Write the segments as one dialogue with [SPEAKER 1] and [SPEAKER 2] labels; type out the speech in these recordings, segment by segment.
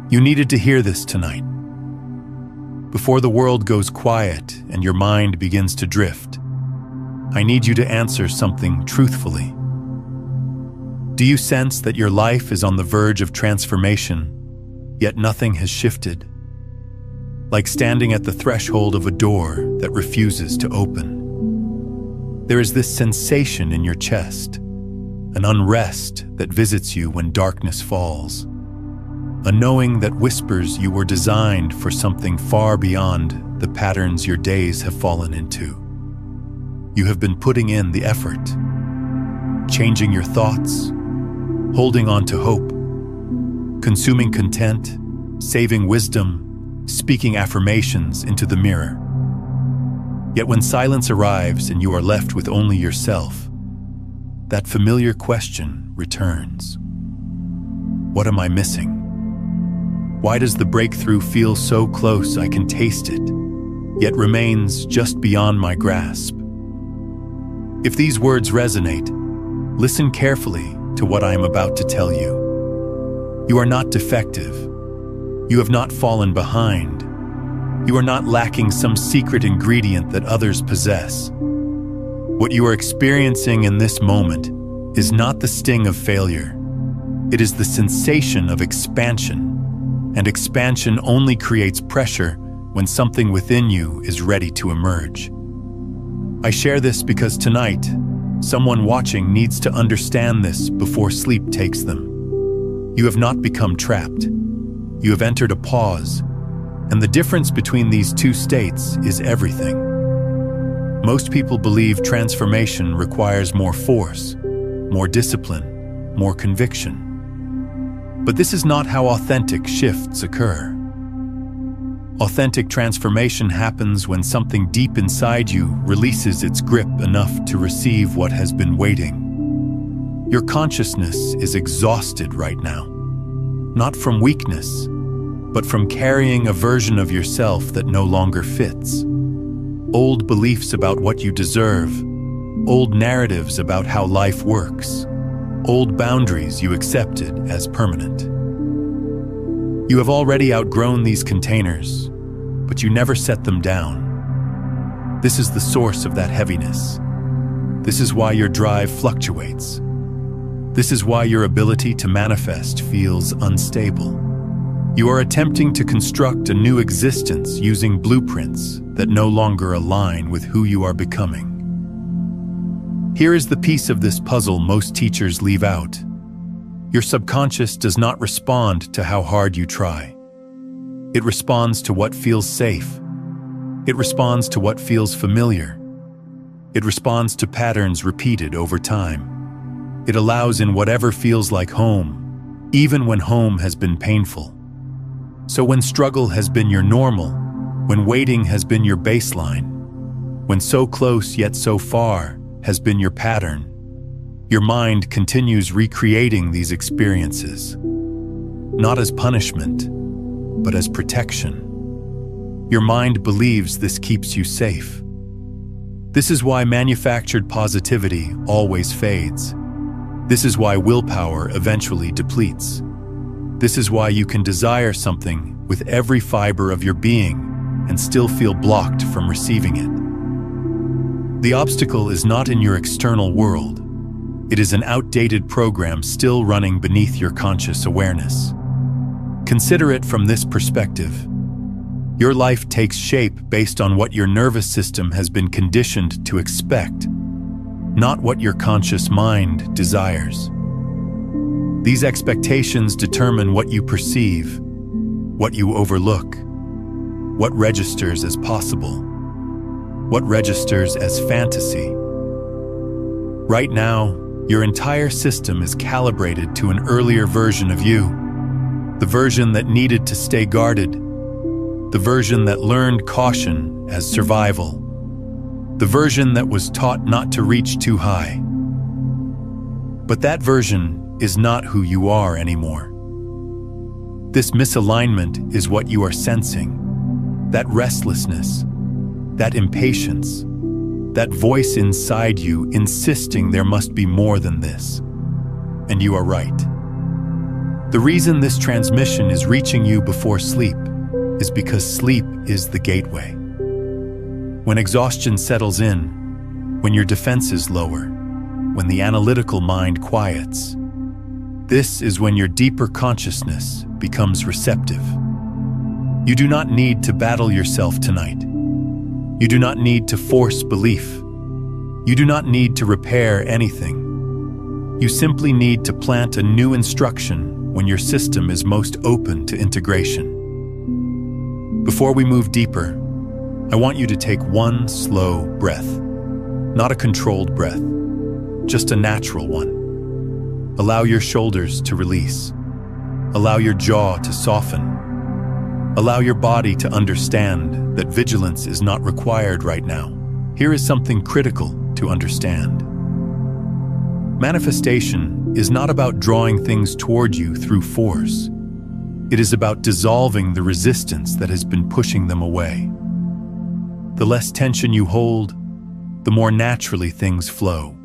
[SPEAKER 1] You needed to hear this tonight. Before the world goes quiet and your mind begins to drift, I need you to answer something truthfully. Do you sense that your life is on the verge of transformation, yet nothing has shifted? Like standing at the threshold of a door that refuses to open. There is this sensation in your chest, an unrest that visits you when darkness falls, a knowing that whispers you were designed for something far beyond the patterns your days have fallen into. You have been putting in the effort, changing your thoughts, holding on to hope, consuming content, saving wisdom, speaking affirmations into the mirror. Yet when silence arrives and you are left with only yourself, that familiar question returns. What am I missing? Why does the breakthrough feel so close I can taste it, yet remains just beyond my grasp? If these words resonate, listen carefully to what I am about to tell you. You are not defective. You have not fallen behind. You are not lacking some secret ingredient that others possess. What you are experiencing in this moment is not the sting of failure. It is the sensation of expansion. And expansion only creates pressure when something within you is ready to emerge. I share this because tonight, someone watching needs to understand this before sleep takes them. You have not become trapped. You have entered a pause, and the difference between these two states is everything. Most people believe transformation requires more force, more discipline, more conviction. But this is not how authentic shifts occur. Authentic transformation happens when something deep inside you releases its grip enough to receive what has been waiting. Your consciousness is exhausted right now, not from weakness, but from carrying a version of yourself that no longer fits. Old beliefs about what you deserve, old narratives about how life works, old boundaries you accepted as permanent. You have already outgrown these containers, but you never set them down. This is the source of that heaviness. This is why your drive fluctuates. This is why your ability to manifest feels unstable. You are attempting to construct a new existence using blueprints that no longer align with who you are becoming. Here is the piece of this puzzle most teachers leave out. Your subconscious does not respond to how hard you try. It responds to what feels safe. It responds to what feels familiar. It responds to patterns repeated over time. It allows in whatever feels like home, even when home has been painful. So when struggle has been your normal, when waiting has been your baseline, when so close yet so far has been your pattern, your mind continues recreating these experiences, not as punishment, but as protection. Your mind believes this keeps you safe. This is why manufactured positivity always fades. This is why willpower eventually depletes. This is why you can desire something with every fiber of your being and still feel blocked from receiving it. The obstacle is not in your external world. It is an outdated program still running beneath your conscious awareness. Consider it from this perspective. Your life takes shape based on what your nervous system has been conditioned to expect, not what your conscious mind desires. These expectations determine what you perceive, what you overlook, what registers as possible, what registers as fantasy. Right now, your entire system is calibrated to an earlier version of you, the version that needed to stay guarded, the version that learned caution as survival, the version that was taught not to reach too high. But that version is not who you are anymore. This misalignment is what you are sensing, that restlessness, that impatience, that voice inside you insisting there must be more than this. And you are right. The reason this transmission is reaching you before sleep is because sleep is the gateway. When exhaustion settles in, when your defenses lower, when the analytical mind quiets, this is when your deeper consciousness becomes receptive. You do not need to battle yourself tonight. You do not need to force belief. You do not need to repair anything. You simply need to plant a new instruction when your system is most open to integration. Before we move deeper, I want you to take one slow breath. Not a controlled breath, just a natural one. Allow your shoulders to release. Allow your jaw to soften. Allow your body to understand that vigilance is not required right now. Here is something critical to understand. Manifestation is not about drawing things toward you through force. It is about dissolving the resistance that has been pushing them away. The less tension you hold, the more naturally things flow.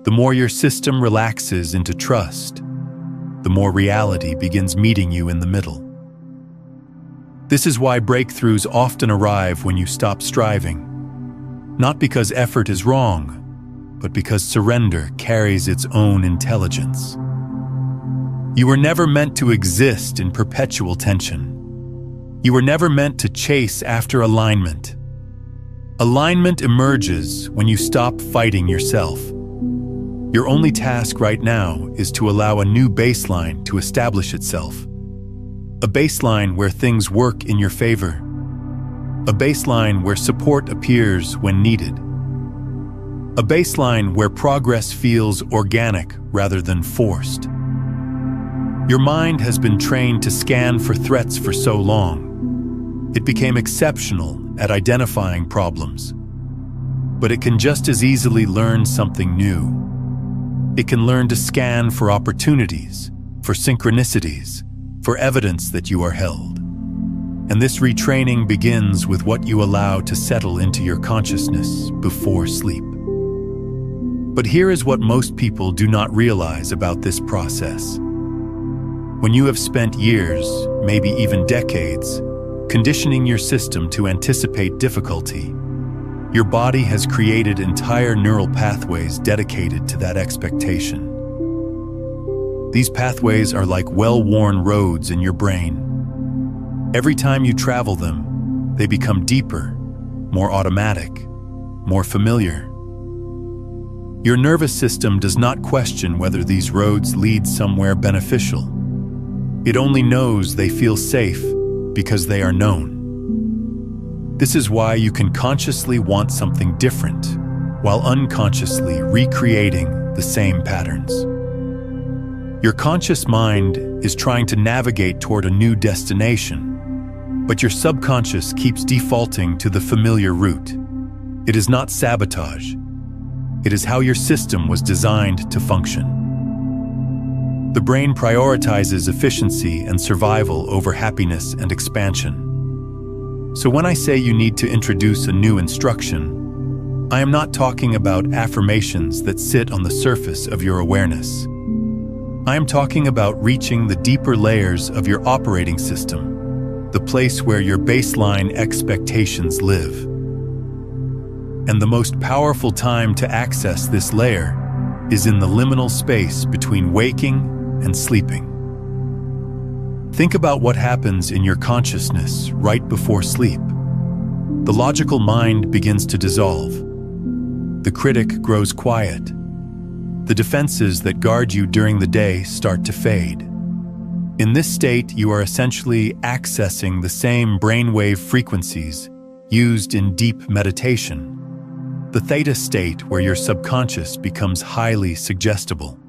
[SPEAKER 1] The more your system relaxes into trust, the more reality begins meeting you in the middle. This is why breakthroughs often arrive when you stop striving. Not because effort is wrong, but because surrender carries its own intelligence. You were never meant to exist in perpetual tension. You were never meant to chase after alignment. Alignment emerges when you stop fighting yourself. Your only task right now is to allow a new baseline to establish itself. A baseline where things work in your favor. A baseline where support appears when needed. A baseline where progress feels organic rather than forced. Your mind has been trained to scan for threats for so long. It became exceptional at identifying problems. But it can just as easily learn something new. It can learn to scan for opportunities, for synchronicities, for evidence that you are held. And this retraining begins with what you allow to settle into your consciousness before sleep. But here is what most people do not realize about this process. When you have spent years, maybe even decades, conditioning your system to anticipate difficulty, your body has created entire neural pathways dedicated to that expectation. These pathways are like well-worn roads in your brain. Every time you travel them, they become deeper, more automatic, more familiar. Your nervous system does not question whether these roads lead somewhere beneficial. It only knows they feel safe because they are known. This is why you can consciously want something different while unconsciously recreating the same patterns. Your conscious mind is trying to navigate toward a new destination, but your subconscious keeps defaulting to the familiar route. It is not sabotage. It is how your system was designed to function. The brain prioritizes efficiency and survival over happiness and expansion. So when I say you need to introduce a new instruction, I am not talking about affirmations that sit on the surface of your awareness. I am talking about reaching the deeper layers of your operating system, the place where your baseline expectations live. And the most powerful time to access this layer is in the liminal space between waking and sleeping. Think about what happens in your consciousness right before sleep. The logical mind begins to dissolve. The critic grows quiet. The defenses that guard you during the day start to fade. In this state, you are essentially accessing the same brainwave frequencies used in deep meditation. The Theta state where your subconscious becomes highly suggestible.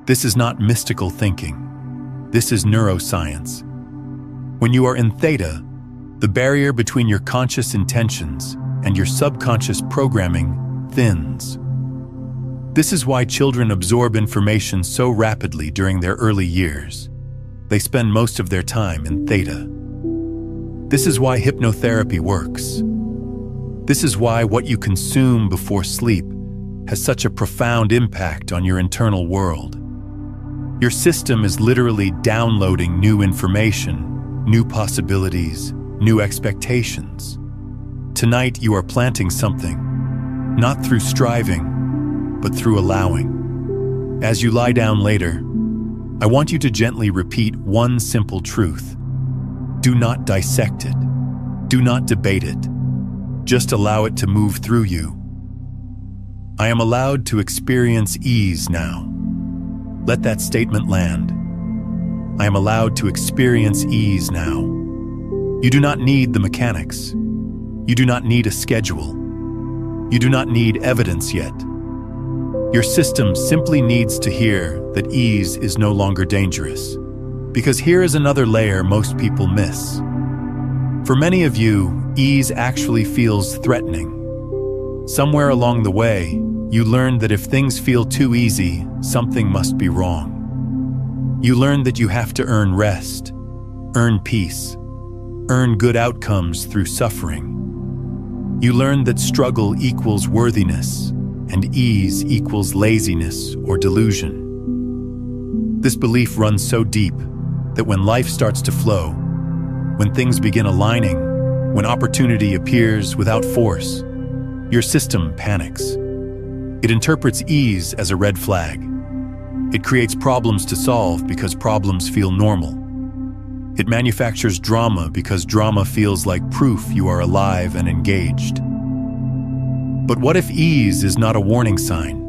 [SPEAKER 1] This is not mystical thinking. This is neuroscience. When you are in Theta, the barrier between your conscious intentions and your subconscious programming thins. This is why children absorb information so rapidly during their early years. They spend most of their time in Theta. This is why hypnotherapy works. This is why what you consume before sleep has such a profound impact on your internal world. Your system is literally downloading new information, new possibilities, new expectations. Tonight you are planting something, not through striving, but through allowing. As you lie down later, I want you to gently repeat one simple truth. Do not dissect it. Do not debate it. Just allow it to move through you. I am allowed to experience ease now. Let that statement land. I am allowed to experience ease now. You do not need the mechanics. You do not need a schedule. You do not need evidence yet. Your system simply needs to hear that ease is no longer dangerous. Because here is another layer most people miss. For many of you, ease actually feels threatening. Somewhere along the way, you learned that if things feel too easy, something must be wrong. You learned that you have to earn rest, earn peace, earn good outcomes through suffering. You learned that struggle equals worthiness, and ease equals laziness or delusion. This belief runs so deep that when life starts to flow, when things begin aligning, when opportunity appears without force, your system panics. It interprets ease as a red flag. It creates problems to solve because problems feel normal. It manufactures drama because drama feels like proof you are alive and engaged. But what if ease is not a warning sign?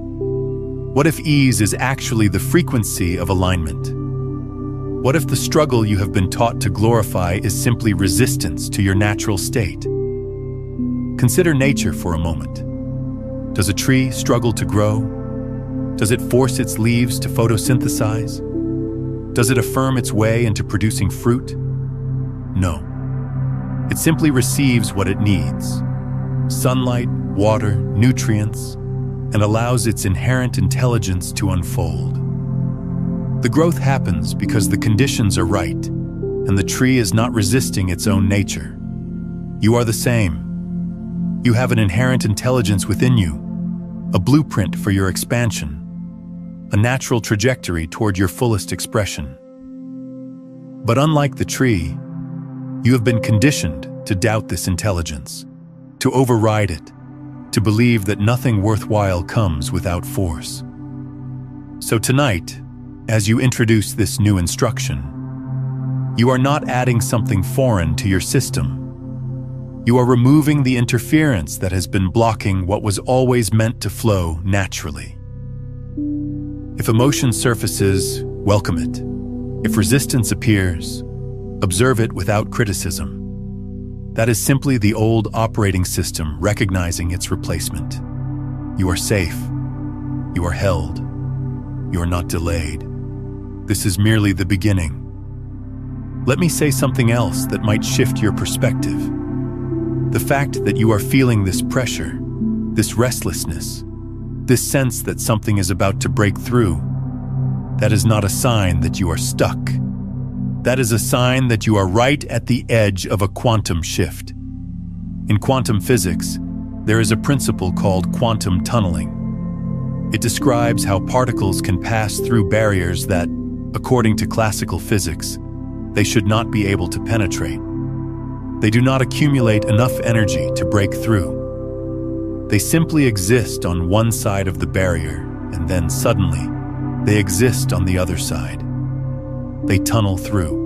[SPEAKER 1] What if ease is actually the frequency of alignment? What if the struggle you have been taught to glorify is simply resistance to your natural state? Consider nature for a moment. Does a tree struggle to grow? Does it force its leaves to photosynthesize? Does it affirm its way into producing fruit? No. It simply receives what it needs: sunlight, water, nutrients, and allows its inherent intelligence to unfold. The growth happens because the conditions are right, and the tree is not resisting its own nature. You are the same. You have an inherent intelligence within you, a blueprint for your expansion, a natural trajectory toward your fullest expression. But unlike the tree, you have been conditioned to doubt this intelligence, to override it, to believe that nothing worthwhile comes without force. So tonight, as you introduce this new instruction, you are not adding something foreign to your system. You are removing the interference that has been blocking what was always meant to flow naturally. If emotion surfaces, welcome it. If resistance appears, observe it without criticism. That is simply the old operating system recognizing its replacement. You are safe. You are held. You are not delayed. This is merely the beginning. Let me say something else that might shift your perspective. The fact that you are feeling this pressure, this restlessness, this sense that something is about to break through, that is not a sign that you are stuck. That is a sign that you are right at the edge of a quantum shift. In quantum physics, there is a principle called quantum tunneling. It describes how particles can pass through barriers that, according to classical physics, they should not be able to penetrate. They do not accumulate enough energy to break through. They simply exist on one side of the barrier, and then suddenly, they exist on the other side. They tunnel through.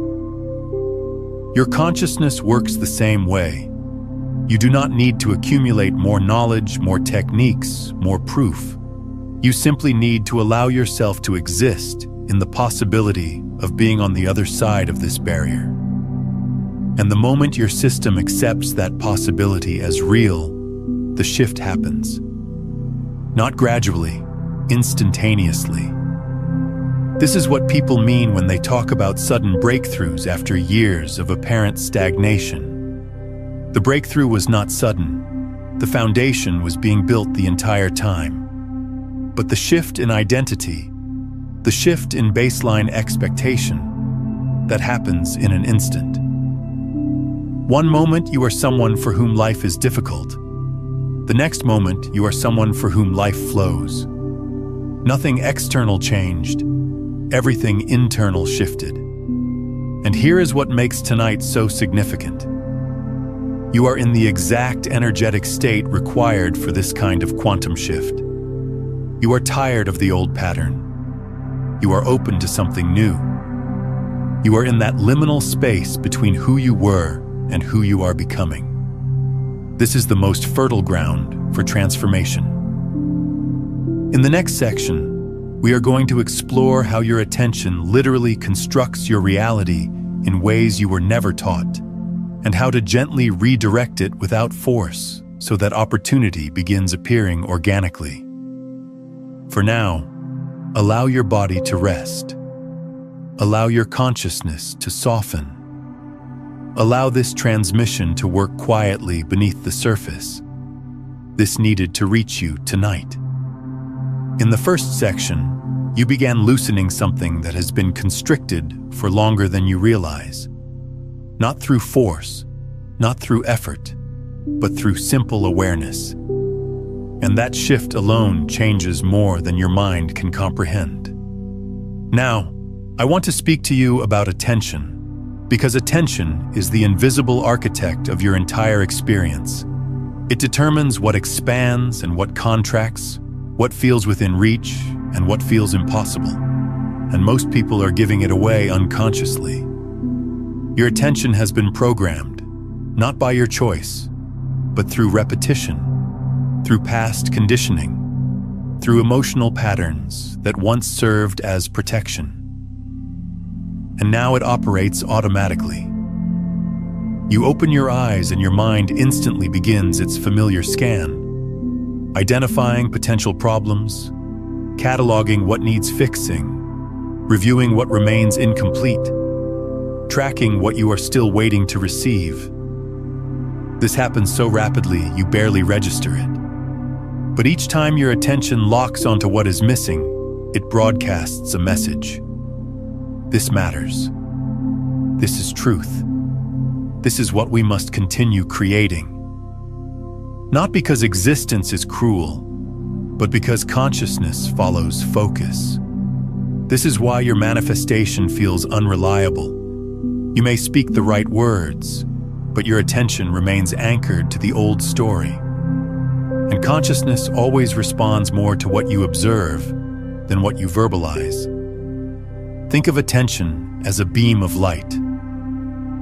[SPEAKER 1] Your consciousness works the same way. You do not need to accumulate more knowledge, more techniques, more proof. You simply need to allow yourself to exist in the possibility of being on the other side of this barrier. And the moment your system accepts that possibility as real, the shift happens. Not gradually, instantaneously. This is what people mean when they talk about sudden breakthroughs after years of apparent stagnation. The breakthrough was not sudden. The foundation was being built the entire time. But the shift in identity, the shift in baseline expectation, that happens in an instant. One moment you are someone for whom life is difficult. The next moment you are someone for whom life flows. Nothing external changed, everything internal shifted. And here is what makes tonight so significant. You are in the exact energetic state required for this kind of quantum shift. You are tired of the old pattern. You are open to something new. You are in that liminal space between who you were and who you are becoming. This is the most fertile ground for transformation. In the next section, we are going to explore how your attention literally constructs your reality in ways you were never taught, and how to gently redirect it without force so that opportunity begins appearing organically. For now, allow your body to rest. Allow your consciousness to soften. Allow this transmission to work quietly beneath the surface. This needed to reach you tonight. In the first section, you began loosening something that has been constricted for longer than you realize. Not through force, not through effort, but through simple awareness. And that shift alone changes more than your mind can comprehend. Now, I want to speak to you about attention, because attention is the invisible architect of your entire experience. It determines what expands and what contracts, what feels within reach and what feels impossible. And most people are giving it away unconsciously. Your attention has been programmed, not by your choice, but through repetition, through past conditioning, through emotional patterns that once served as protection. And now it operates automatically. You open your eyes and your mind instantly begins its familiar scan, identifying potential problems, cataloging what needs fixing, reviewing what remains incomplete, tracking what you are still waiting to receive. This happens so rapidly you barely register it. But each time your attention locks onto what is missing, it broadcasts a message. This matters. This is truth. This is what we must continue creating. Not because existence is cruel, but because consciousness follows focus. This is why your manifestation feels unreliable. You may speak the right words, but your attention remains anchored to the old story. And consciousness always responds more to what you observe than what you verbalize. Think of attention as a beam of light.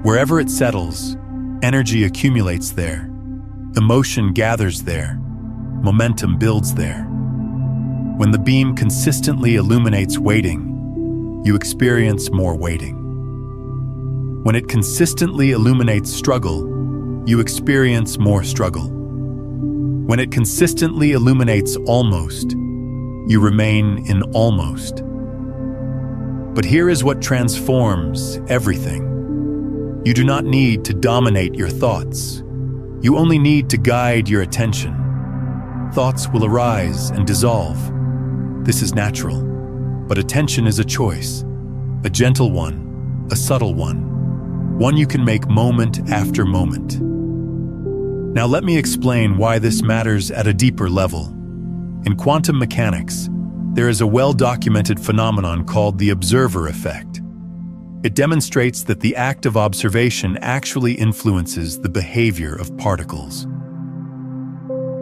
[SPEAKER 1] Wherever it settles, energy accumulates there, emotion gathers there, momentum builds there. When the beam consistently illuminates waiting, you experience more waiting. When it consistently illuminates struggle, you experience more struggle. When it consistently illuminates almost, you remain in almost. But here is what transforms everything. You do not need to dominate your thoughts. You only need to guide your attention. Thoughts will arise and dissolve. This is natural. But attention is a choice, a gentle one, a subtle one you can make moment after moment. Now let me explain why this matters at a deeper level. In quantum mechanics, there is a well-documented phenomenon called the observer effect. It demonstrates that the act of observation actually influences the behavior of particles.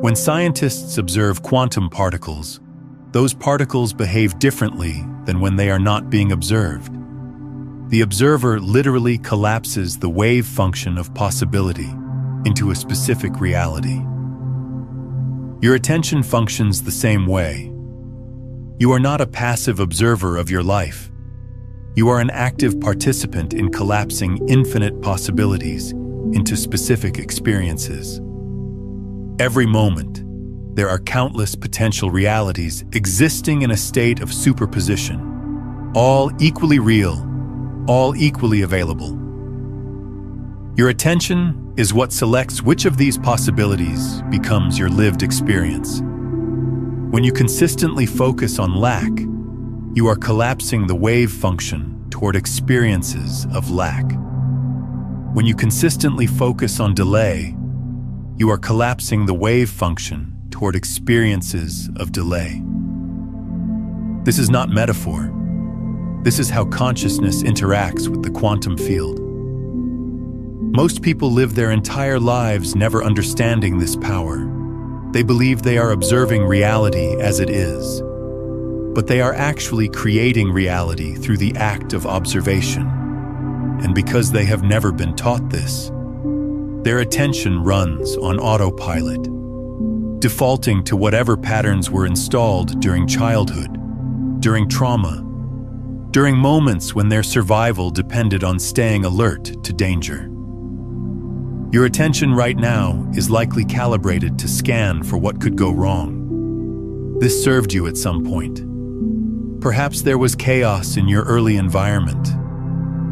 [SPEAKER 1] When scientists observe quantum particles, those particles behave differently than when they are not being observed. The observer literally collapses the wave function of possibility into a specific reality. Your attention functions the same way. You are not a passive observer of your life. You are an active participant in collapsing infinite possibilities into specific experiences. Every moment, there are countless potential realities existing in a state of superposition, all equally real, all equally available. Your attention is what selects which of these possibilities becomes your lived experience. When you consistently focus on lack, you are collapsing the wave function toward experiences of lack. When you consistently focus on delay, you are collapsing the wave function toward experiences of delay. This is not metaphor. This is how consciousness interacts with the quantum field. Most people live their entire lives never understanding this power. They believe they are observing reality as it is, but they are actually creating reality through the act of observation. And because they have never been taught this, their attention runs on autopilot, defaulting to whatever patterns were installed during childhood, during trauma, during moments when their survival depended on staying alert to danger. Your attention right now is likely calibrated to scan for what could go wrong. This served you at some point. Perhaps there was chaos in your early environment.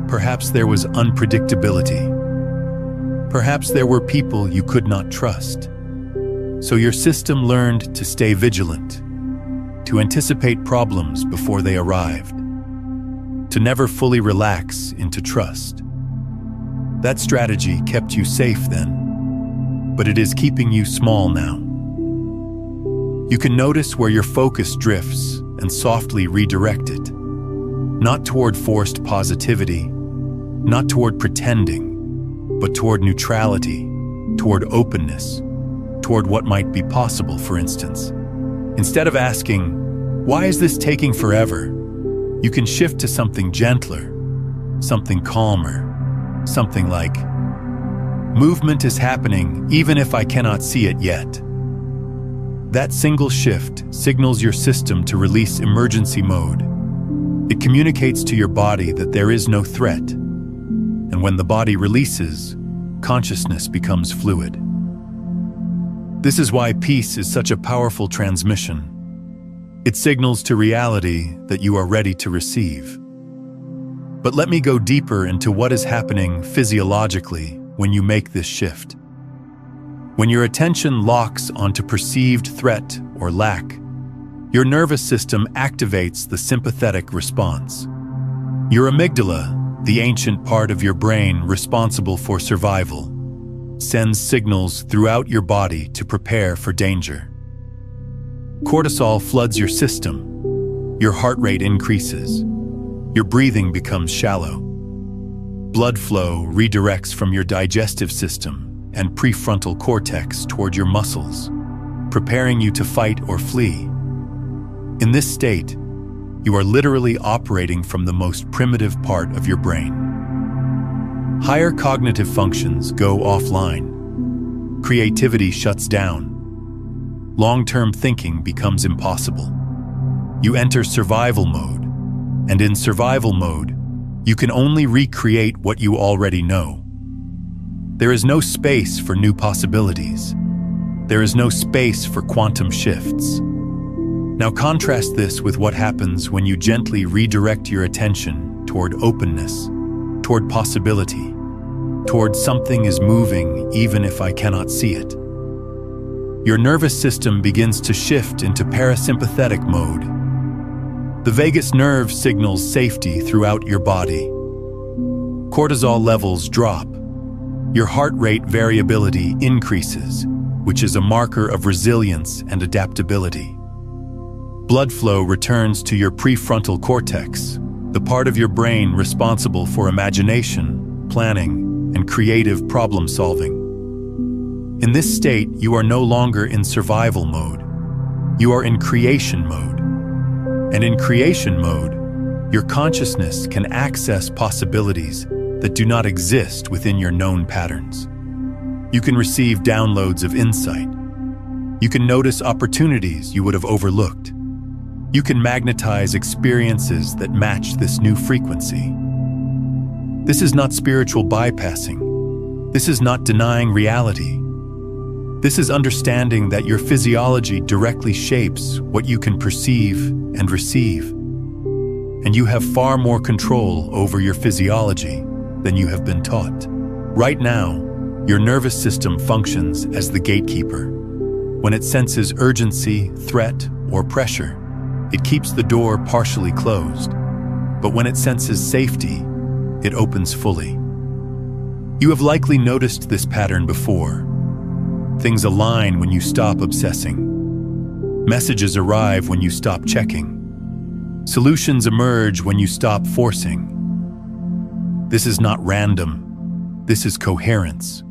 [SPEAKER 1] Perhaps there was unpredictability. Perhaps there were people you could not trust. So your system learned to stay vigilant, to anticipate problems before they arrived, to never fully relax into trust. That strategy kept you safe then, but it is keeping you small now. You can notice where your focus drifts and softly redirect it, not toward forced positivity, not toward pretending, but toward neutrality, toward openness, toward what might be possible, for instance. Instead of asking, "Why is this taking forever?" you can shift to something gentler, something calmer, something like, "Movement is happening even if I cannot see it yet." That single shift signals your system to release emergency mode. It communicates to your body that there is no threat. And when the body releases, consciousness becomes fluid. This is why peace is such a powerful transmission. It signals to reality that you are ready to receive. But let me go deeper into what is happening physiologically when you make this shift. When your attention locks onto perceived threat or lack, your nervous system activates the sympathetic response. Your amygdala, the ancient part of your brain responsible for survival, sends signals throughout your body to prepare for danger. Cortisol floods your system. Your heart rate increases. Your breathing becomes shallow. Blood flow redirects from your digestive system and prefrontal cortex toward your muscles, preparing you to fight or flee. In this state, you are literally operating from the most primitive part of your brain. Higher cognitive functions go offline. Creativity shuts down. Long-term thinking becomes impossible. You enter survival mode, and in survival mode, you can only recreate what you already know. There is no space for new possibilities. There is no space for quantum shifts. Now contrast this with what happens when you gently redirect your attention toward openness, toward possibility, toward something is moving even if I cannot see it. Your nervous system begins to shift into parasympathetic mode. The vagus nerve signals safety throughout your body. Cortisol levels drop. Your heart rate variability increases, which is a marker of resilience and adaptability. Blood flow returns to your prefrontal cortex, the part of your brain responsible for imagination, planning, and creative problem solving. In this state, you are no longer in survival mode. You are in creation mode. And in creation mode, your consciousness can access possibilities that do not exist within your known patterns. You can receive downloads of insight. You can notice opportunities you would have overlooked. You can magnetize experiences that match this new frequency. This is not spiritual bypassing. This is not denying reality. This is understanding that your physiology directly shapes what you can perceive and receive. And you have far more control over your physiology than you have been taught. Right now, your nervous system functions as the gatekeeper. When it senses urgency, threat, or pressure, it keeps the door partially closed. But when it senses safety, it opens fully. You have likely noticed this pattern before. Things align when you stop obsessing. Messages arrive when you stop checking. Solutions emerge when you stop forcing. This is not random. This is coherence.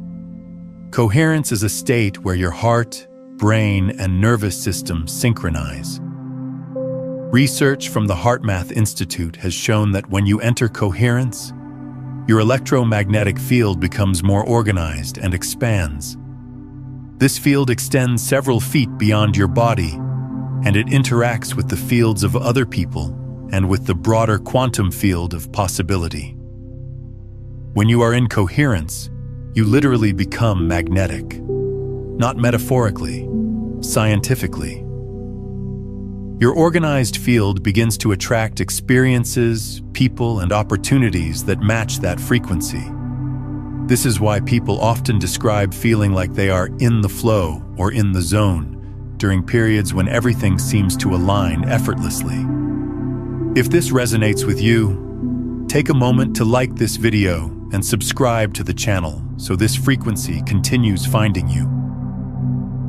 [SPEAKER 1] Coherence is a state where your heart, brain, and nervous system synchronize. Research from the HeartMath Institute has shown that when you enter coherence, your electromagnetic field becomes more organized and expands. This field extends several feet beyond your body, and it interacts with the fields of other people and with the broader quantum field of possibility. When you are in coherence, you literally become magnetic. Not metaphorically, scientifically. Your organized field begins to attract experiences, people, and opportunities that match that frequency. This is why people often describe feeling like they are in the flow or in the zone during periods when everything seems to align effortlessly. If this resonates with you, take a moment to like this video and subscribe to the channel so this frequency continues finding you.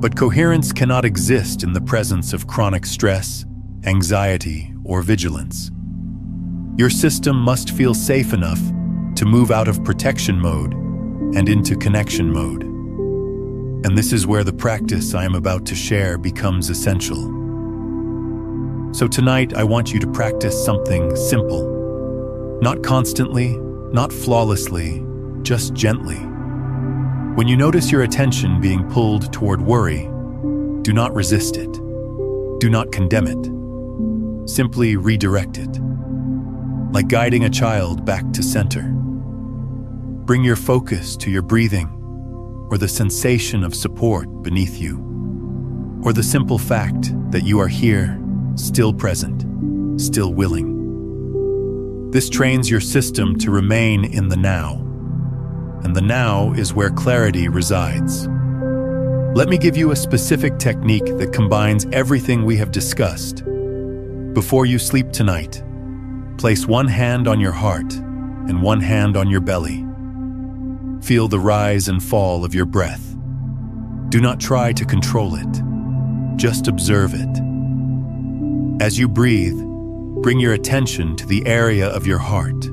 [SPEAKER 1] But coherence cannot exist in the presence of chronic stress, anxiety, or vigilance. Your system must feel safe enough to move out of protection mode and into connection mode. And this is where the practice I am about to share becomes essential. So tonight, I want you to practice something simple. Not constantly, not flawlessly, just gently. When you notice your attention being pulled toward worry, do not resist it. Do not condemn it. Simply redirect it. Like guiding a child back to center. Bring your focus to your breathing, or the sensation of support beneath you, or the simple fact that you are here, still present, still willing. This trains your system to remain in the now. And the now is where clarity resides. Let me give you a specific technique that combines everything we have discussed. Before you sleep tonight, place one hand on your heart and one hand on your belly. Feel the rise and fall of your breath. Do not try to control it. Just observe it. As you breathe, bring your attention to the area of your heart.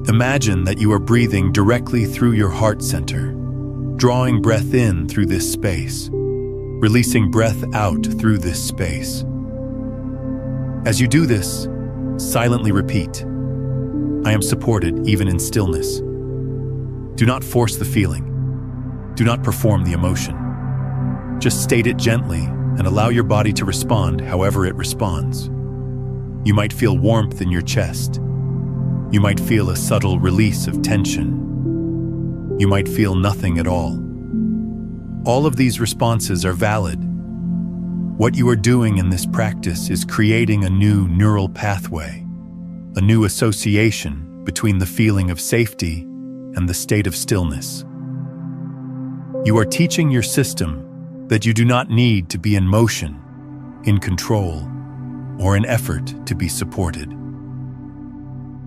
[SPEAKER 1] Imagine that you are breathing directly through your heart center, drawing breath in through this space, releasing breath out through this space. As you do this, silently repeat, I am supported even in stillness. Do not force the feeling. Do not perform the emotion. Just state it gently and allow your body to respond however it responds. You might feel warmth in your chest. You might feel a subtle release of tension. You might feel nothing at all. All of these responses are valid. What you are doing in this practice is creating a new neural pathway, a new association between the feeling of safety and the state of stillness. You are teaching your system that you do not need to be in motion, in control, or in effort to be supported.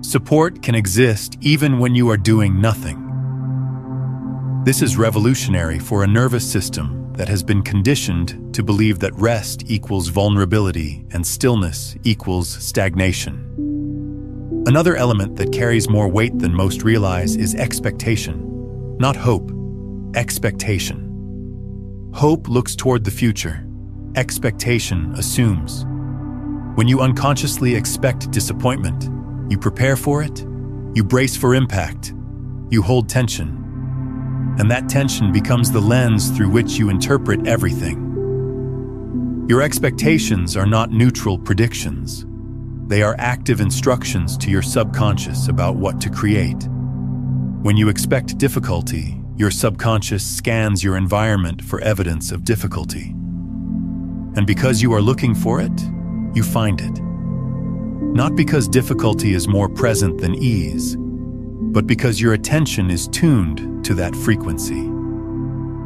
[SPEAKER 1] Support can exist even when you are doing nothing. This is revolutionary for a nervous system that has been conditioned to believe that rest equals vulnerability and stillness equals stagnation. Another element that carries more weight than most realize is expectation, not hope, expectation. Hope looks toward the future. Expectation assumes. When you unconsciously expect disappointment, you prepare for it, you brace for impact, you hold tension, and that tension becomes the lens through which you interpret everything. Your expectations are not neutral predictions. They are active instructions to your subconscious about what to create. When you expect difficulty, your subconscious scans your environment for evidence of difficulty. And because you are looking for it, you find it. Not because difficulty is more present than ease, but because your attention is tuned to that frequency.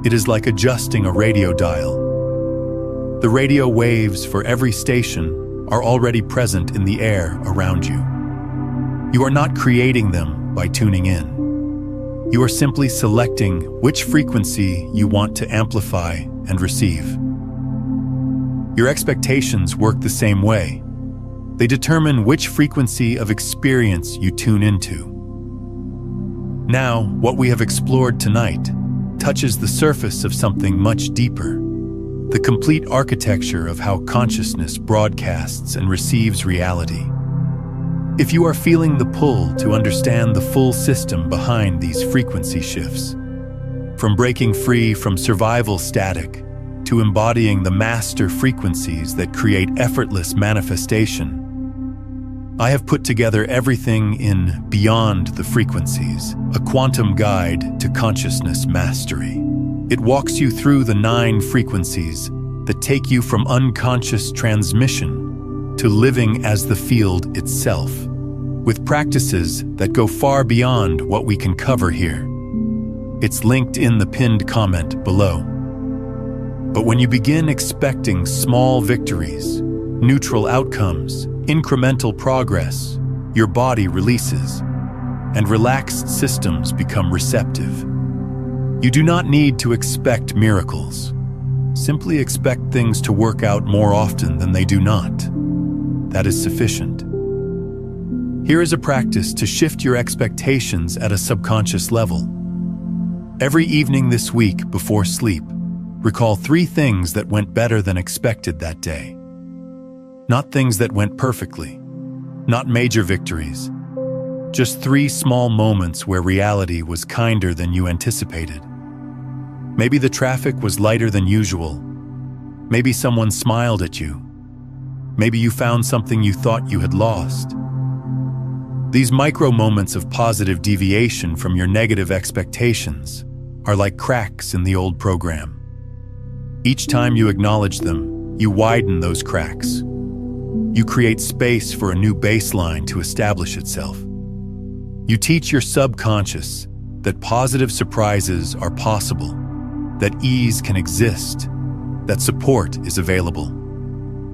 [SPEAKER 1] It is like adjusting a radio dial. The radio waves for every station are already present in the air around you. You are not creating them by tuning in. You are simply selecting which frequency you want to amplify and receive. Your expectations work the same way. They determine which frequency of experience you tune into. Now, what we have explored tonight touches the surface of something much deeper, the complete architecture of how consciousness broadcasts and receives reality. If you are feeling the pull to understand the full system behind these frequency shifts, from breaking free from survival static to embodying the master frequencies that create effortless manifestation, I have put together everything in Beyond the Frequencies, a quantum guide to consciousness mastery. It walks you through the 9 frequencies that take you from unconscious transmission to living as the field itself, with practices that go far beyond what we can cover here. It's linked in the pinned comment below. But when you begin expecting small victories, neutral outcomes, incremental progress, your body releases, and relaxed systems become receptive. You do not need to expect miracles. Simply expect things to work out more often than they do not. That is sufficient. Here is a practice to shift your expectations at a subconscious level. Every evening this week before sleep, recall 3 things that went better than expected that day. Not things that went perfectly, not major victories, just 3 small moments where reality was kinder than you anticipated. Maybe the traffic was lighter than usual. Maybe someone smiled at you. Maybe you found something you thought you had lost. These micro moments of positive deviation from your negative expectations are like cracks in the old program. Each time you acknowledge them, you widen those cracks. You create space for a new baseline to establish itself. You teach your subconscious that positive surprises are possible, that ease can exist, that support is available.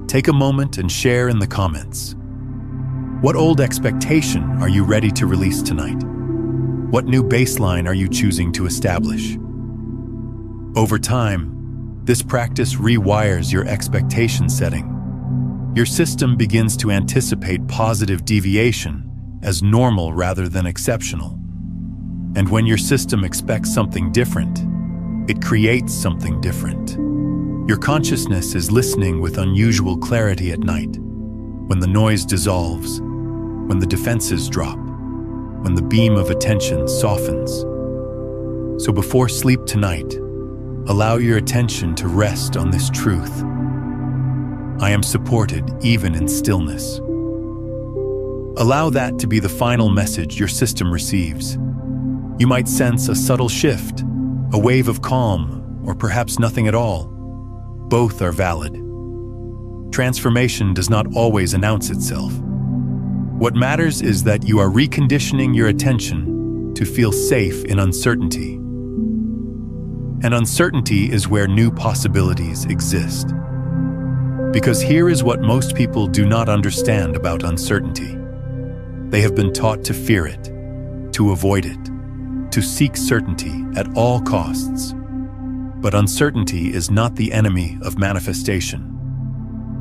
[SPEAKER 1] Take a moment and share in the comments. What old expectation are you ready to release tonight? What new baseline are you choosing to establish? Over time, this practice rewires your expectation setting. Your system begins to anticipate positive deviation as normal rather than exceptional. And when your system expects something different, it creates something different. Your consciousness is listening with unusual clarity at night, when the noise dissolves, when the defenses drop, when the beam of attention softens. So before sleep tonight, allow your attention to rest on this truth. I am supported even in stillness. Allow that to be the final message your system receives. You might sense a subtle shift, a wave of calm, or perhaps nothing at all. Both are valid. Transformation does not always announce itself. What matters is that you are reconditioning your attention to feel safe in uncertainty. And uncertainty is where new possibilities exist. Because here is what most people do not understand about uncertainty. They have been taught to fear it, to avoid it, to seek certainty at all costs. But uncertainty is not the enemy of manifestation.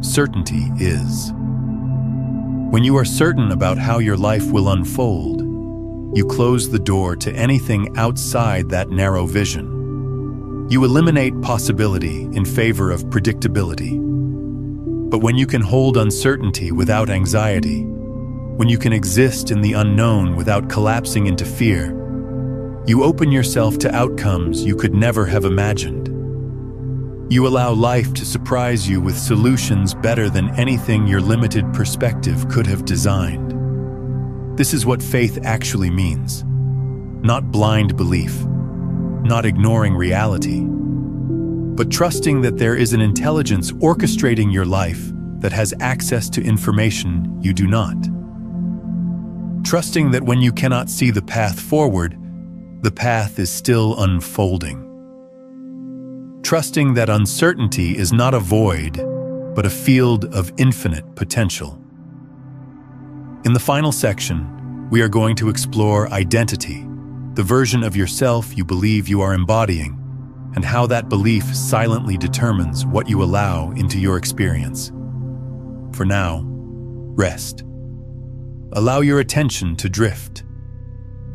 [SPEAKER 1] Certainty is. When you are certain about how your life will unfold, you close the door to anything outside that narrow vision. You eliminate possibility in favor of predictability. But when you can hold uncertainty without anxiety, when you can exist in the unknown without collapsing into fear, you open yourself to outcomes you could never have imagined. You allow life to surprise you with solutions better than anything your limited perspective could have designed. This is what faith actually means. Not blind belief, not ignoring reality, but trusting that there is an intelligence orchestrating your life that has access to information you do not. Trusting that when you cannot see the path forward, the path is still unfolding. Trusting that uncertainty is not a void, but a field of infinite potential. In the final section, we are going to explore identity, the version of yourself you believe you are embodying, and how that belief silently determines what you allow into your experience. For now, rest. Allow your attention to drift.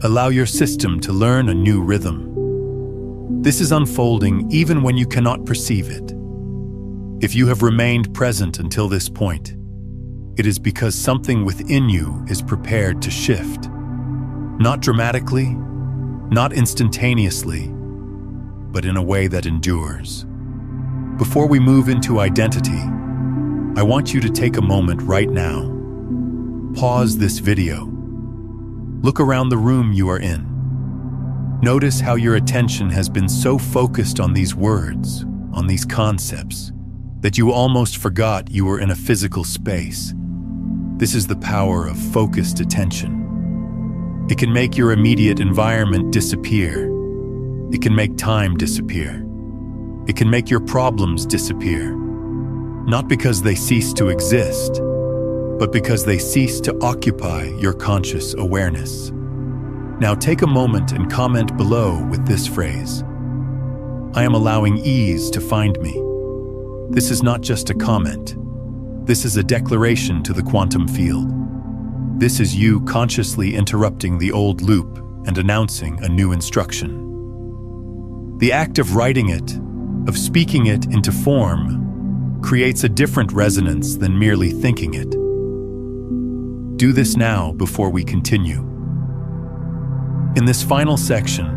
[SPEAKER 1] Allow your system to learn a new rhythm. This is unfolding even when you cannot perceive it. If you have remained present until this point, it is because something within you is prepared to shift. Not dramatically, not instantaneously, but in a way that endures. Before we move into identity, I want you to take a moment right now. Pause this video. Look around the room you are in. Notice how your attention has been so focused on these words, on these concepts, that you almost forgot you were in a physical space. This is the power of focused attention. It can make your immediate environment disappear. It can make time disappear. It can make your problems disappear. Not because they cease to exist, but because they cease to occupy your conscious awareness. Now take a moment and comment below with this phrase: I am allowing ease to find me. This is not just a comment. This is a declaration to the quantum field. This is you consciously interrupting the old loop and announcing a new instruction. The act of writing it, of speaking it into form, creates a different resonance than merely thinking it. Do this now before we continue. In this final section,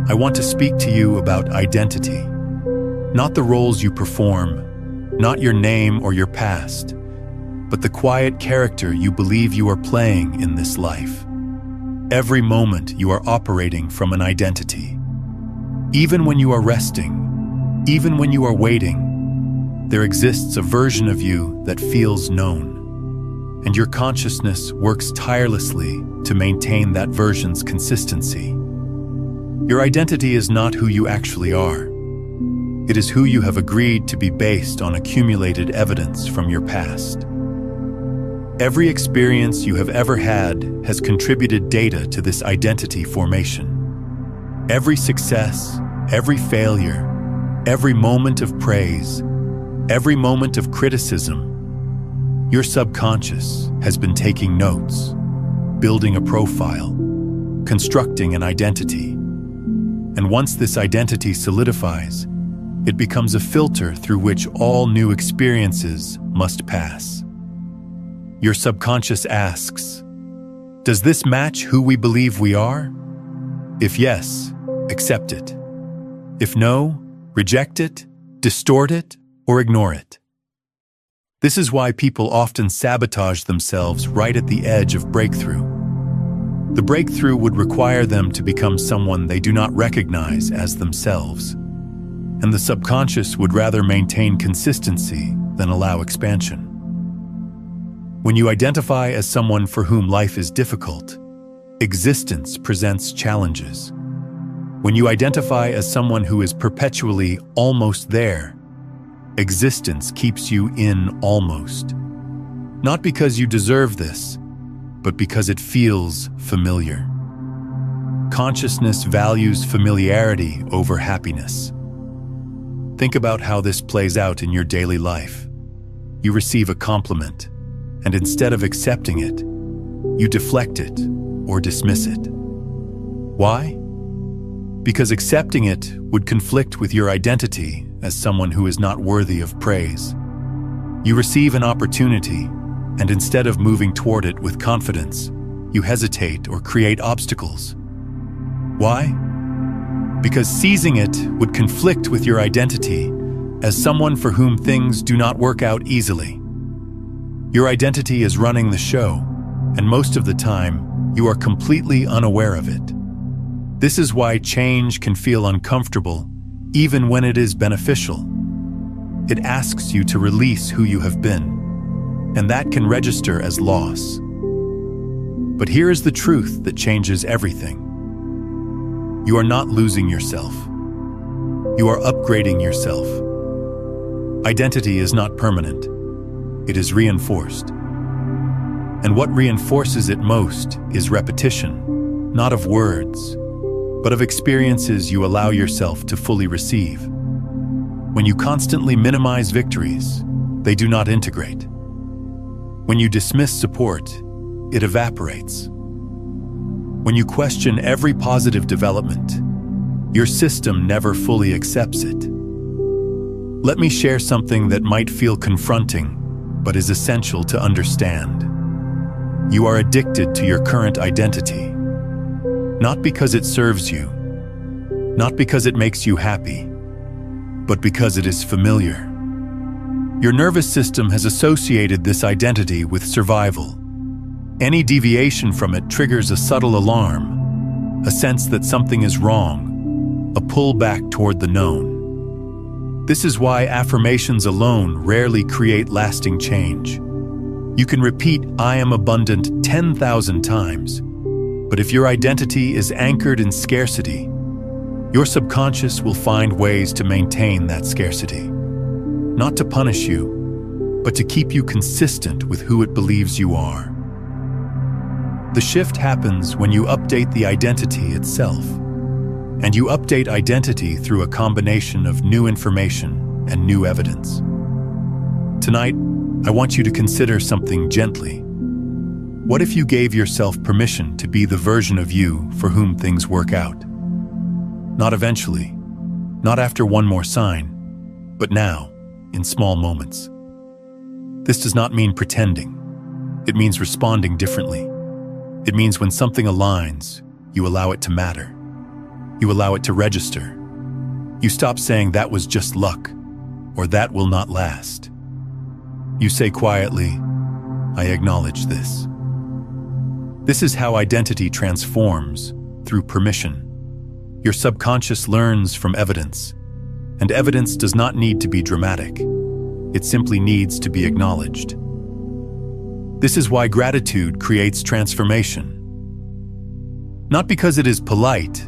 [SPEAKER 1] I want to speak to you about identity. Not the roles you perform, not your name or your past, but the quiet character you believe you are playing in this life. Every moment you are operating from an identity. Even when you are resting, even when you are waiting, there exists a version of you that feels known. And your consciousness works tirelessly to maintain that version's consistency. Your identity is not who you actually are. It is who you have agreed to be based on accumulated evidence from your past. Every experience you have ever had has contributed data to this identity formation. Every success, every failure, every moment of praise, every moment of criticism, your subconscious has been taking notes, building a profile, constructing an identity. And once this identity solidifies, it becomes a filter through which all new experiences must pass. Your subconscious asks, does this match who we believe we are? If yes, accept it. If no, reject it, distort it, or ignore it. This is why people often sabotage themselves right at the edge of breakthrough. The breakthrough would require them to become someone they do not recognize as themselves, and the subconscious would rather maintain consistency than allow expansion. When you identify as someone for whom life is difficult, existence presents challenges. When you identify as someone who is perpetually almost there, existence keeps you in almost. Not because you deserve this, but because it feels familiar. Consciousness values familiarity over happiness. Think about how this plays out in your daily life. You receive a compliment, and instead of accepting it, you deflect it or dismiss it. Why? Because accepting it would conflict with your identity as someone who is not worthy of praise. You receive an opportunity, and instead of moving toward it with confidence, you hesitate or create obstacles. Why? Because seizing it would conflict with your identity as someone for whom things do not work out easily. Your identity is running the show, and most of the time, you are completely unaware of it. This is why change can feel uncomfortable, even when it is beneficial. It asks you to release who you have been, and that can register as loss. But here is the truth that changes everything. You are not losing yourself. You are upgrading yourself. Identity is not permanent. It is reinforced. And what reinforces it most is repetition, not of words, but of experiences you allow yourself to fully receive. When you constantly minimize victories, they do not integrate. When you dismiss support, it evaporates. When you question every positive development, your system never fully accepts it. Let me share something that might feel confronting, but is essential to understand. You are addicted to your current identity, not because it serves you, not because it makes you happy, but because it is familiar. Your nervous system has associated this identity with survival. Any deviation from it triggers a subtle alarm, a sense that something is wrong, a pull back toward the known. This is why affirmations alone rarely create lasting change. You can repeat "I am abundant" 10,000 times, but if your identity is anchored in scarcity, your subconscious will find ways to maintain that scarcity. Not to punish you, but to keep you consistent with who it believes you are. The shift happens when you update the identity itself. And you update identity through a combination of new information and new evidence. Tonight, I want you to consider something gently. What if you gave yourself permission to be the version of you for whom things work out? Not eventually, not after one more sign, but now, in small moments. This does not mean pretending. It means responding differently. It means when something aligns, you allow it to matter. You allow it to register. You stop saying "that was just luck" or "that will not last." You say quietly, "I acknowledge this." This is how identity transforms, through permission. Your subconscious learns from evidence, and evidence does not need to be dramatic. It simply needs to be acknowledged. This is why gratitude creates transformation. Not because it is polite,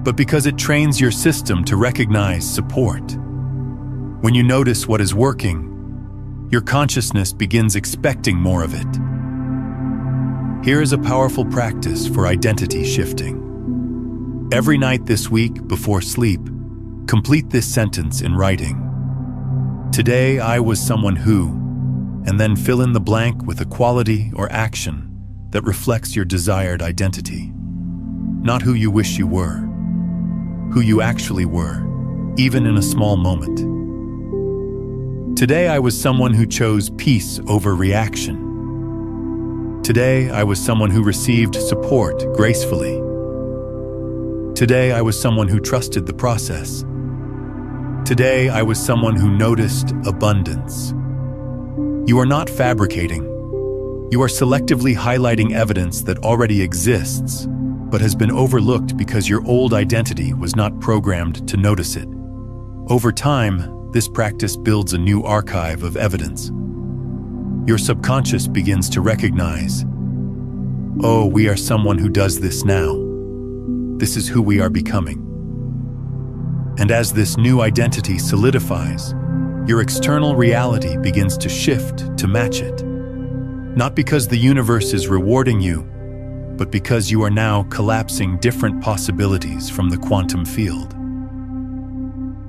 [SPEAKER 1] but because it trains your system to recognize support. When you notice what is working, your consciousness begins expecting more of it. Here is a powerful practice for identity shifting. Every night this week before sleep, complete this sentence in writing. Today I was someone who, and then fill in the blank with a quality or action that reflects your desired identity. Not who you wish you were, who you actually were, even in a small moment. Today I was someone who chose peace over reaction. Today I was someone who received support gracefully. Today I was someone who trusted the process. Today I was someone who noticed abundance. You are not fabricating. You are selectively highlighting evidence that already exists, but has been overlooked because your old identity was not programmed to notice it. Over time, this practice builds a new archive of evidence. Your subconscious begins to recognize, "Oh, we are someone who does this now. This is who we are becoming." And as this new identity solidifies, your external reality begins to shift to match it. Not because the universe is rewarding you, but because you are now collapsing different possibilities from the quantum field.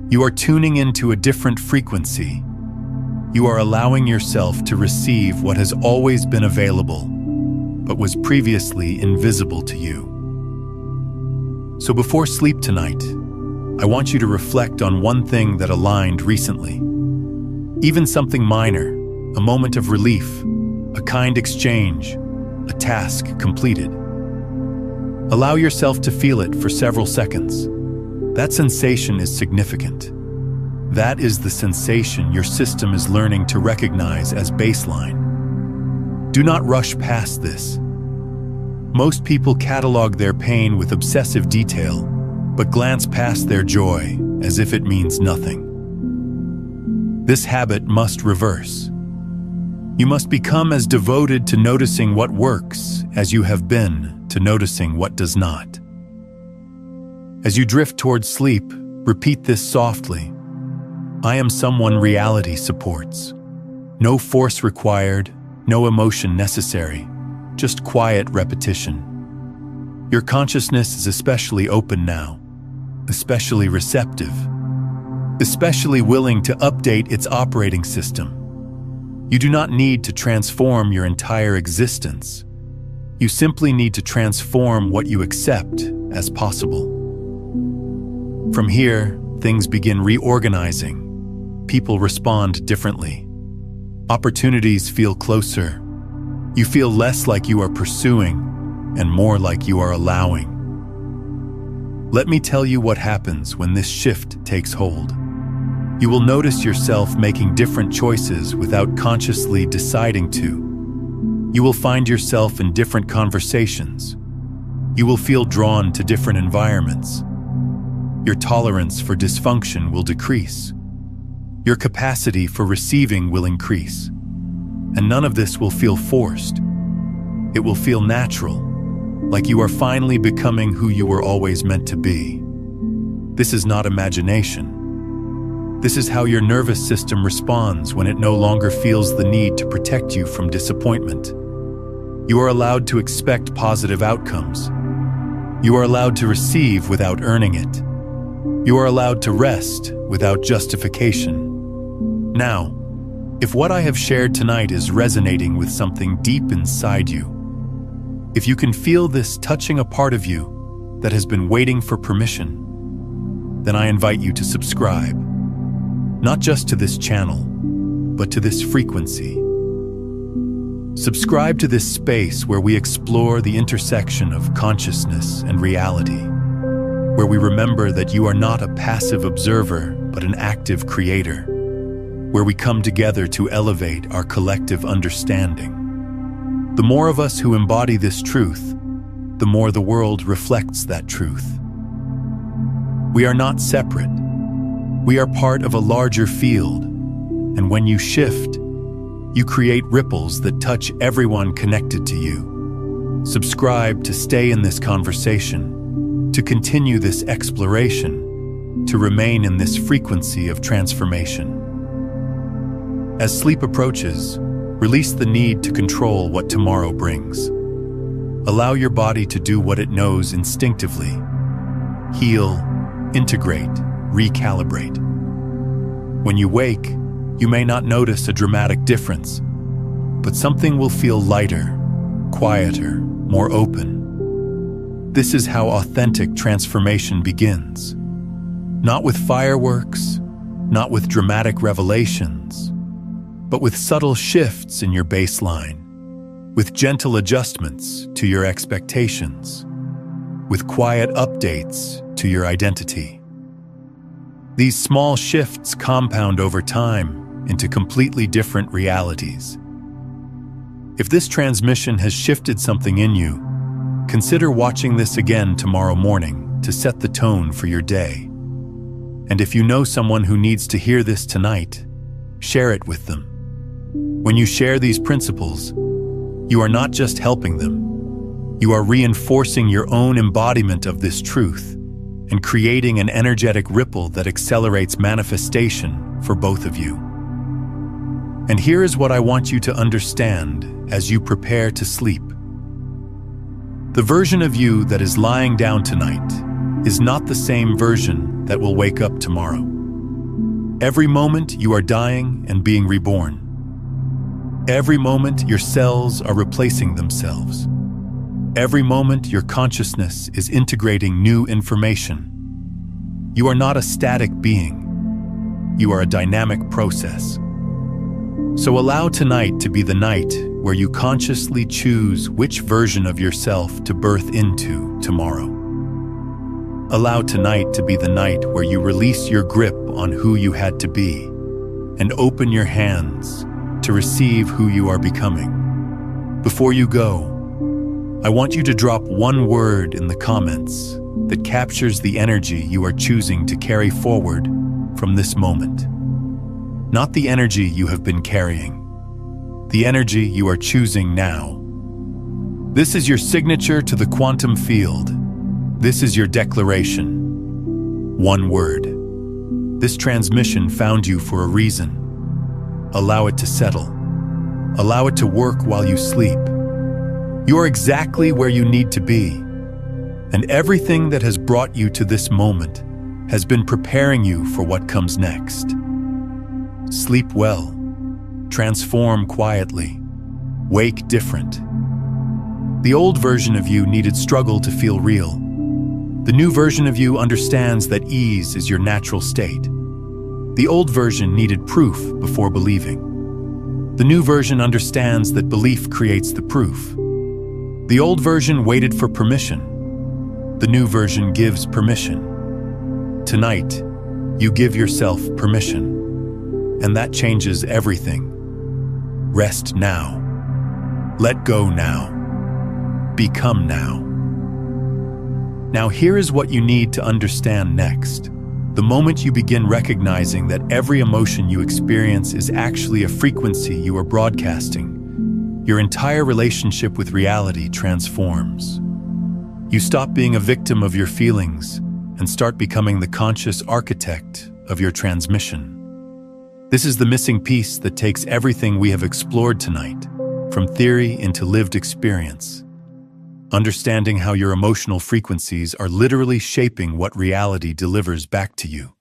[SPEAKER 1] You are tuning into a different frequency. You are allowing yourself to receive what has always been available, but was previously invisible to you. So before sleep tonight, I want you to reflect on one thing that aligned recently. Even something minor, a moment of relief, a kind exchange, a task completed. Allow yourself to feel it for several seconds. That sensation is significant. That is the sensation your system is learning to recognize as baseline. Do not rush past this. Most people catalog their pain with obsessive detail, but glance past their joy as if it means nothing. This habit must reverse. You must become as devoted to noticing what works as you have been to noticing what does not. As you drift towards sleep, repeat this softly. I am someone reality supports. No force required, no emotion necessary, just quiet repetition. Your consciousness is especially open now, especially receptive, especially willing to update its operating system. You do not need to transform your entire existence. You simply need to transform what you accept as possible. From here, things begin reorganizing. People respond differently. Opportunities feel closer. You feel less like you are pursuing and more like you are allowing. Let me tell you what happens when this shift takes hold. You will notice yourself making different choices without consciously deciding to. You will find yourself in different conversations. You will feel drawn to different environments. Your tolerance for dysfunction will decrease. Your capacity for receiving will increase. And none of this will feel forced. It will feel natural, like you are finally becoming who you were always meant to be. This is not imagination. This is how your nervous system responds when it no longer feels the need to protect you from disappointment. You are allowed to expect positive outcomes. You are allowed to receive without earning it. You are allowed to rest without justification. Now, if what I have shared tonight is resonating with something deep inside you, if you can feel this touching a part of you that has been waiting for permission, then I invite you to subscribe, not just to this channel, but to this frequency. Subscribe to this space where we explore the intersection of consciousness and reality, where we remember that you are not a passive observer, but an active creator, where we come together to elevate our collective understanding. The more of us who embody this truth, the more the world reflects that truth. We are not separate. We are part of a larger field, and when you shift, you create ripples that touch everyone connected to you. Subscribe to stay in this conversation, to continue this exploration, to remain in this frequency of transformation. As sleep approaches, release the need to control what tomorrow brings. Allow your body to do what it knows instinctively. Heal, integrate, recalibrate. When you wake, you may not notice a dramatic difference, but something will feel lighter, quieter, more open. This is how authentic transformation begins. Not with fireworks, not with dramatic revelations, but with subtle shifts in your baseline, with gentle adjustments to your expectations, with quiet updates to your identity. These small shifts compound over time into completely different realities. If this transmission has shifted something in you, consider watching this again tomorrow morning to set the tone for your day. And if you know someone who needs to hear this tonight, share it with them. When you share these principles, you are not just helping them, you are reinforcing your own embodiment of this truth and creating an energetic ripple that accelerates manifestation for both of you. And here is what I want you to understand as you prepare to sleep. The version of you that is lying down tonight is not the same version that will wake up tomorrow. Every moment you are dying and being reborn. Every moment your cells are replacing themselves. Every moment your consciousness is integrating new information. You are not a static being. You are a dynamic process. So allow tonight to be the night where you consciously choose which version of yourself to birth into tomorrow. Allow tonight to be the night where you release your grip on who you had to be and open your hands to receive who you are becoming. Before you go, I want you to drop one word in the comments that captures the energy you are choosing to carry forward from this moment. Not the energy you have been carrying, the energy you are choosing now. This is your signature to the quantum field. This is your declaration. One word. This transmission found you for a reason. Allow it to settle. Allow it to work while you sleep. You are exactly where you need to be, and everything that has brought you to this moment has been preparing you for what comes next. Sleep well, Transform quietly. Wake different. The old version of you needed struggle to feel real. The new version of you understands that ease is your natural state. The old version needed proof before believing. The new version understands that belief creates the proof. The old version waited for permission. The new version gives permission. Tonight, you give yourself permission, and that changes everything. Rest now. Let go now. Become now. Now here is what you need to understand next. The moment you begin recognizing that every emotion you experience is actually a frequency you are broadcasting, your entire relationship with reality transforms. You stop being a victim of your feelings and start becoming the conscious architect of your transmission. This is the missing piece that takes everything we have explored tonight, from theory into lived experience. Understanding how your emotional frequencies are literally shaping what reality delivers back to you.